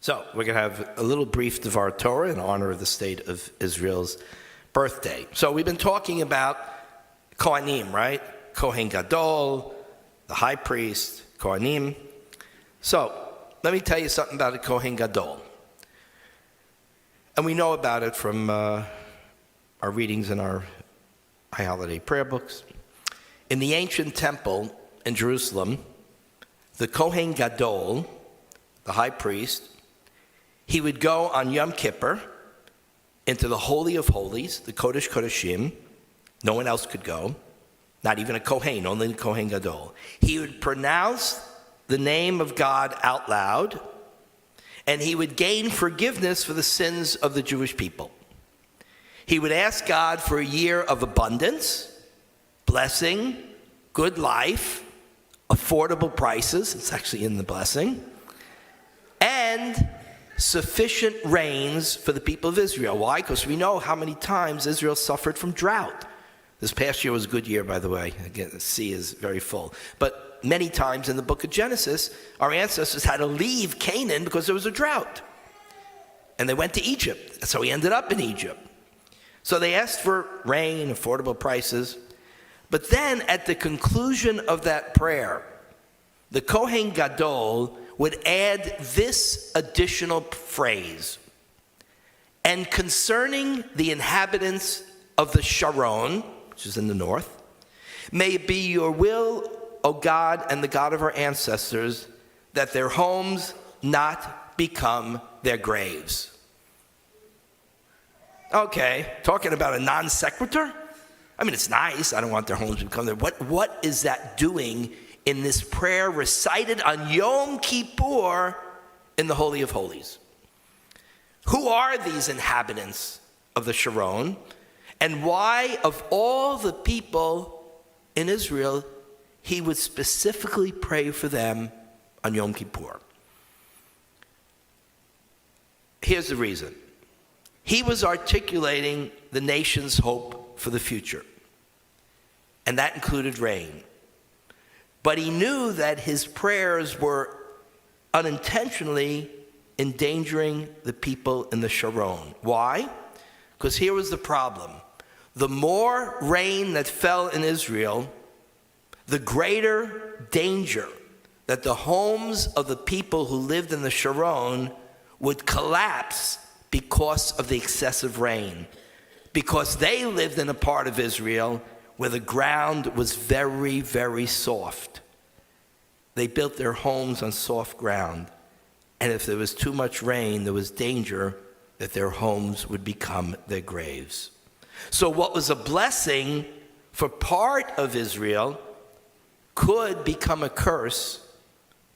So we're going to have a little brief Devar Torah in honor of the state of Israel's birthday. So we've been talking about Kohanim, right? Kohen Gadol, the high priest, Kohanim. So let me tell you something about a Kohen Gadol. And we know about it from our readings in our high holiday prayer books. In the ancient temple in Jerusalem, the Kohen Gadol, the high priest, he would go on Yom Kippur into the Holy of Holies, the Kodesh Kodeshim. No one else could go, not even a Kohen, only the Kohen Gadol. He would pronounce the name of God out loud, and he would gain forgiveness for the sins of the Jewish people. He would ask God for a year of abundance, blessing, good life, affordable prices, it's actually in the blessing, and sufficient rains for the people of Israel. Why? Because we know how many times Israel suffered from drought. This past year was a good year, by the way. Again, the sea is very full. But many times in the book of Genesis, our ancestors had to leave Canaan because there was a drought. And they went to Egypt. So he ended up in Egypt. So they asked for rain, affordable prices. But then at the conclusion of that prayer, the Kohen Gadol would add this additional phrase. And concerning the inhabitants of the Sharon, which is in the north, may it be your will, O God and the God of our ancestors, that their homes not become their graves. Okay, talking about a non sequitur? I mean, it's nice. I don't want their homes to become there. What is that doing in this prayer recited on Yom Kippur in the Holy of Holies? Who are these inhabitants of the Sharon? And why, of all the people in Israel, he would specifically pray for them on Yom Kippur? Here's the reason. He was articulating the nation's hope for the future, and that included rain. But he knew that his prayers were unintentionally endangering the people in the Sharon. Why? Because here was the problem. The more rain that fell in Israel, the greater danger that the homes of the people who lived in the Sharon would collapse because of the excessive rain. Because they lived in a part of Israel where the ground was very, very soft. They built their homes on soft ground. And if there was too much rain, there was danger that their homes would become their graves. So what was a blessing for part of Israel could become a curse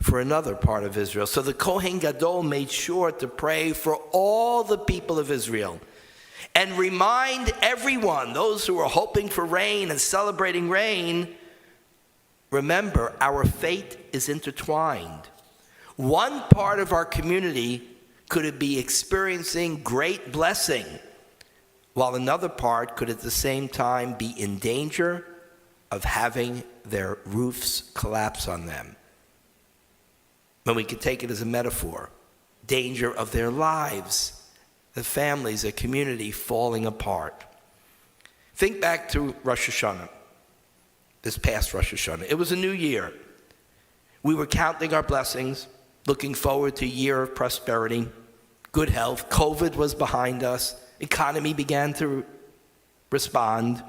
for another part of Israel. So the Kohen Gadol made sure to pray for all the people of Israel and remind everyone, those who are hoping for rain and celebrating rain, remember, our fate is intertwined. One part of our community could be experiencing great blessing, while another part could at the same time be in danger of having their roofs collapse on them. When we could take it as a metaphor, danger of their lives, the families, the community falling apart. Think back to Rosh Hashanah, this past Rosh Hashanah. It was a new year. We were counting our blessings, looking forward to a year of prosperity, good health. COVID was behind us. Economy began to respond.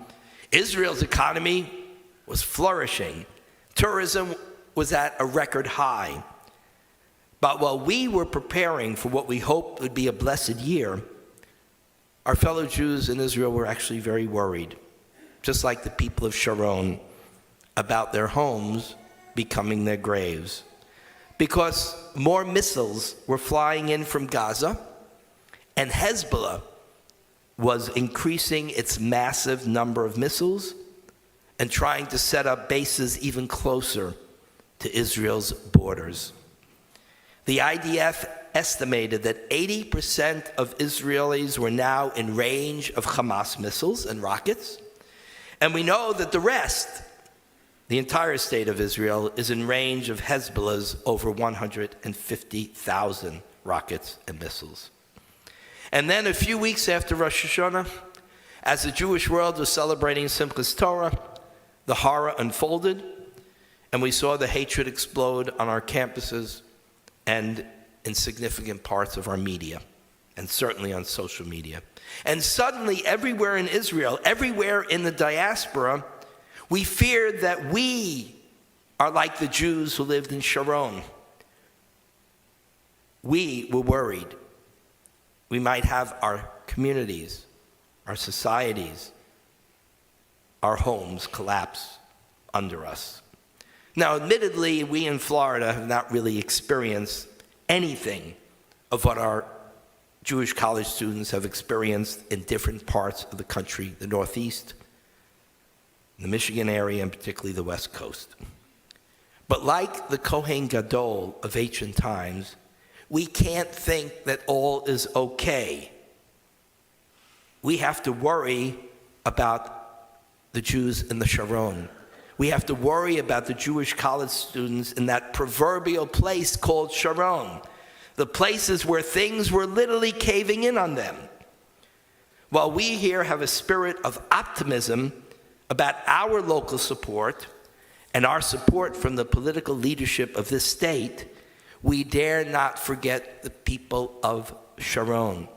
Israel's economy was flourishing. Tourism was at a record high. But while we were preparing for what we hoped would be a blessed year, our fellow Jews in Israel were actually very worried, just like the people of Sharon, about their homes becoming their graves. Because more missiles were flying in from Gaza, and Hezbollah was increasing its massive number of missiles and trying to set up bases even closer to Israel's borders. The IDF estimated that 80% of Israelis were now in range of Hamas missiles and rockets. And we know that the rest, the entire state of Israel, is in range of Hezbollah's over 150,000 rockets and missiles. And then a few weeks after Rosh Hashanah, as the Jewish world was celebrating Simchas Torah, the horror unfolded, and we saw the hatred explode on our campuses and in significant parts of our media, and certainly on social media. And suddenly, everywhere in Israel, everywhere in the diaspora, we feared that we are like the Jews who lived in Sharon. We were worried we might have our communities, our societies, our homes collapse under us. Now, admittedly, we in Florida have not really experienced anything of what our Jewish college students have experienced in different parts of the country, the Northeast, the Michigan area, and particularly the West Coast. But like the Kohen Gadol of ancient times, we can't think that all is okay. We have to worry about the Jews in the Sharon. We have to worry about the Jewish college students in that proverbial place called Sharon, the places where things were literally caving in on them. While we here have a spirit of optimism about our local support and our support from the political leadership of this state, we dare not forget the people of Sharon,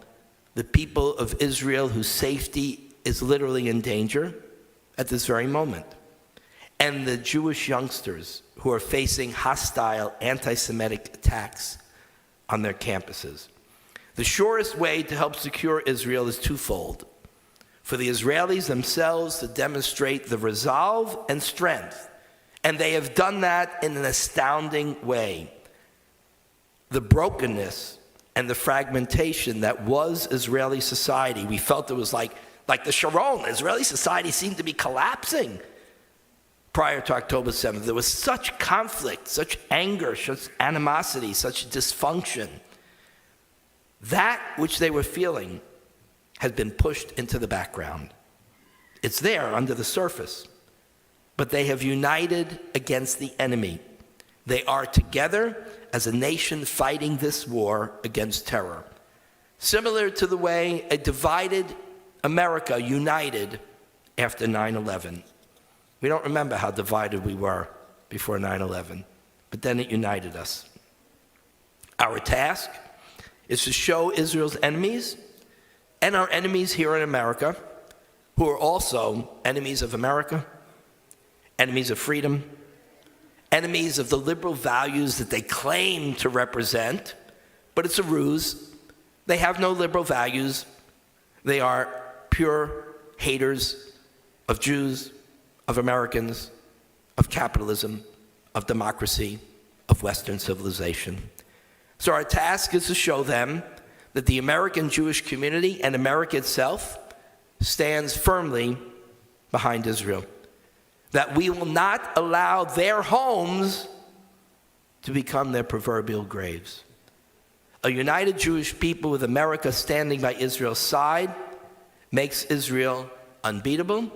the people of Israel whose safety is literally in danger at this very moment, and the Jewish youngsters who are facing hostile anti-Semitic attacks on their campuses. The surest way to help secure Israel is twofold: for the Israelis themselves to demonstrate the resolve and strength, and they have done that in an astounding way. The brokenness and the fragmentation that was Israeli society, we felt it was like the Sharon. Israeli society seemed to be collapsing prior to October 7th. There was such conflict, such anger, such animosity, such dysfunction. That which they were feeling has been pushed into the background. It's there under the surface. But they have united against the enemy. They are together as a nation fighting this war against terror. Similar to the way a divided America united after 9/11. We don't remember how divided we were before 9/11, but then it united us. Our task is to show Israel's enemies and our enemies here in America, who are also enemies of America, enemies of freedom, enemies of the liberal values that they claim to represent, but it's a ruse. They have no liberal values. They are pure haters of Jews, of Americans, of capitalism, of democracy, of Western civilization. So our task is to show them that the American Jewish community and America itself stands firmly behind Israel, that we will not allow their homes to become their proverbial graves. A united Jewish people with America standing by Israel's side makes Israel unbeatable,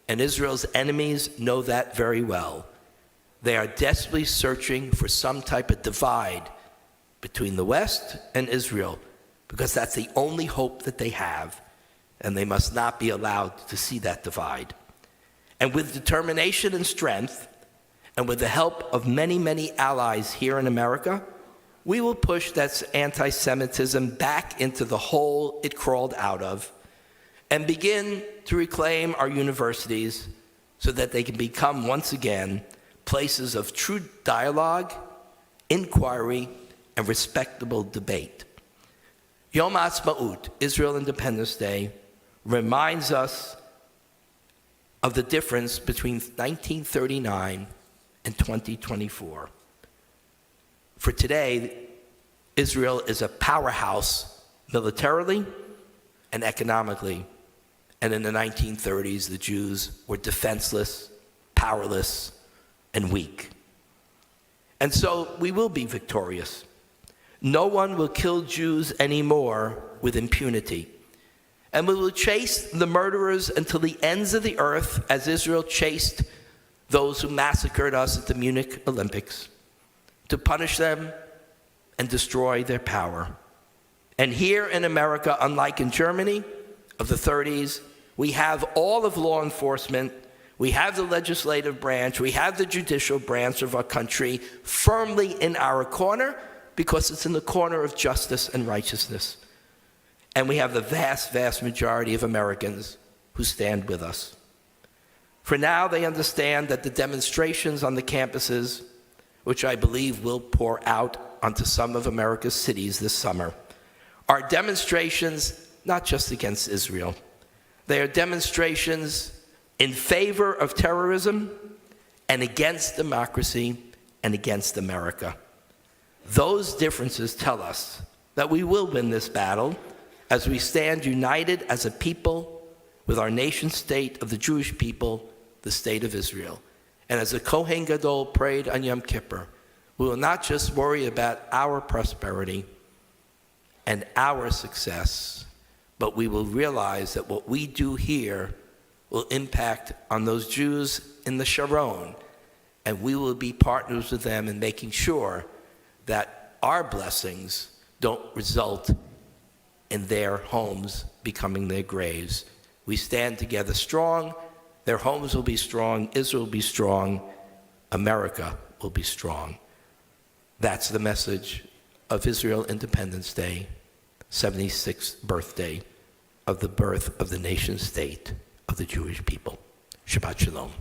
and Israel's enemies know that very well. They are desperately searching for some type of divide between the West and Israel, because that's the only hope that they have, and they must not be allowed to see that divide. And with determination and strength, and with the help of many, many allies here in America, we will push that anti-Semitism back into the hole it crawled out of, and begin to reclaim our universities so that they can become once again places of true dialogue, inquiry, and respectable debate. Yom Ha'atzmaut, Israel Independence Day, reminds us of the difference between 1939 and 2024. For today, Israel is a powerhouse militarily and economically. And in the 1930s, the Jews were defenseless, powerless, and weak. And so we will be victorious. No one will kill Jews anymore with impunity. And we will chase the murderers until the ends of the earth, as Israel chased those who massacred us at the Munich Olympics, to punish them and destroy their power. And here in America, unlike in Germany of the 30s, we have all of law enforcement, we have the legislative branch, we have the judicial branch of our country firmly in our corner because it's in the corner of justice and righteousness. And we have the vast, vast majority of Americans who stand with us. For now, they understand that the demonstrations on the campuses, which I believe will pour out onto some of America's cities this summer, are demonstrations not just against Israel. They are demonstrations in favor of terrorism and against democracy and against America. Those differences tell us that we will win this battle as we stand united as a people with our nation state of the Jewish people, the state of Israel. And as the Kohen Gadol prayed on Yom Kippur, we will not just worry about our prosperity and our success, but we will realize that what we do here will impact on those Jews in the Sharon, and we will be partners with them in making sure that our blessings don't result in their homes becoming their graves. We stand together strong. Their homes will be strong. Israel will be strong. America will be strong. That's the message of Israel Independence Day, 76th birthday of the birth of the nation state of the Jewish people. Shabbat Shalom.